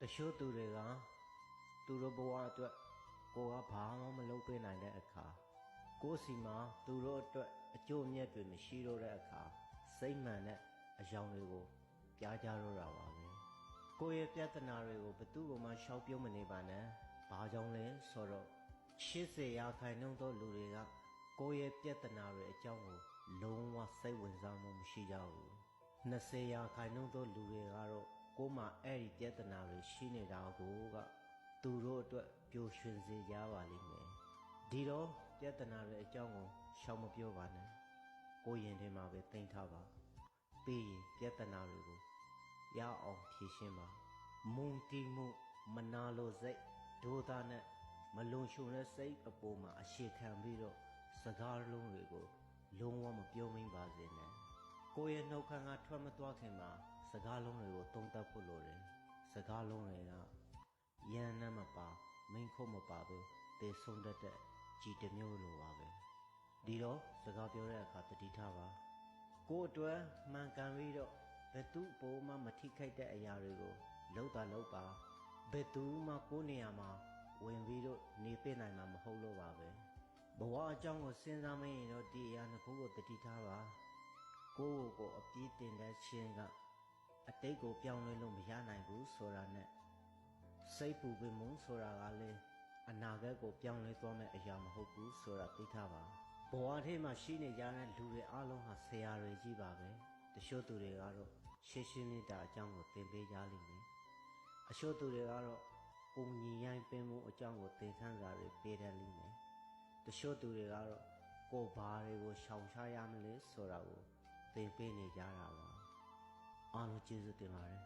တချို့သူတွေကသူတို့ဘဝအတွက်ကိုကဘာမှမလုပ်ပေးနိုင်တဲ့အခါကိုယ်စီမှာသူတို့အတွက်အကျိုးအမြတ်တွေမရှိတော့တဲ့အခါစိတ်မှန်တဲ့အယောင်တွေကိုပြားကြတော့တာပါပဲကိုယ့်ရဲ့ပြဿနာတွေကိုဘယ်သူမှရှောက်ပြုံးမနေပါနဲ့ဘာကြောင့်လဲဆိုတော့80%သောလူတွေကကိုယ့်ရဲ့ပြဿနာတွေအကြောင်းကိုလုံးဝစိတ်ဝင်စားမှုမရှိကြဘူး20%သောလူတွေကတော့ကိုယ်မှာအဲ့ဒီပြဿနာတွေရှိနေတာကိုကသူတို့အတွက်ပျော်ရွှင်စေကြပါလိမ့်မယ်ဒီတော့ပြဿနာတွေအကြောင်းကိုရှောင်မပြောပါနဲ့ကိုယ်ရင်ထဲမှာပဲသိမ့်ထားပါပြီးရင်ပြဿနာတွေကိုရအောင်ဖြေရှင်းပါမုန်းတီးမှုမနာလိုစိတ်ဒေါသနဲ့မလုံခြုံတဲ့စိတ်အပေါ်မှာအခြေခံပြီးတော့စကားလုံးတွေကိုလုံးဝမပြောမိပါစေနဲ့ကိုယ့်ရဲ့နှုတ်ခမ်းကထွက်မသွားခင်မှာစကားလုံးတွေကိုသုံးသပ်ဖို့လိုတယ်စကားလုံးတွေကရန်နဲ့မပါမိန်ခုတ်မပါဘူးသေဆုံးတတ်တဲ့ကြည်တစ်မျိုးလိုပါပဲဒီတော့စကားပြောတဲ့အခါတတိထားပါကိုယ့်အတွက်မှန်ကန်ပြီးတော့ဘယ်သူ့ဘိုးမှမထိခိုက်တဲ့အရာတွေကိုလုပ်တာလုပ်ပါဘယ်သူမှကိုယ့်နေရာမှာဝင်ပြီးတော့နေပြနိုင်မှာမဟုတ်လို့ပါပဲဘဝအကြောင်းကိုစဉ်းစားမရင်တော့ဒီအရာနှစ်ခုကိုတတိထားပါကိုယ့်ကိုအပြည့်တင်တဲ့ခြင်းကအတိတ်ကိုပြောင်းလဲလို့မရနိုင်ဘူးဆိုတာနဲ့စိတ်ပူပင်မှုဆိုတာကလည်းအနာဂတ်ကိုပြောင်းလဲသွားမယ့်အရာမဟုတ်ဘူးဆိုတာသိထားပါဘဝထဲမှာရှိနေကြတဲ့လူတွေအလုံးဟာဆရာတွေကြီးပါပဲတချို့သူတွေကတော့ရှင်းရှင်းမေတ္တာအကြောင်းကိုသင်ပေးကြလိမ့်မယ်အချို့သူတွေကတော့ပုံညီရိုင်းပင်မှုအကြောင်းကိုသင်ခန်းစာတွေပေးတတ်လိမ့်မယ်တချို့သူတွေကတော့ကိုယ်ဘာတွေကိုရှောင်ရှားရမလဲဆိုတာကိုသင်ပေးနေကြတာပါအားလုံးကျေးဇူးတင်ပါတယ်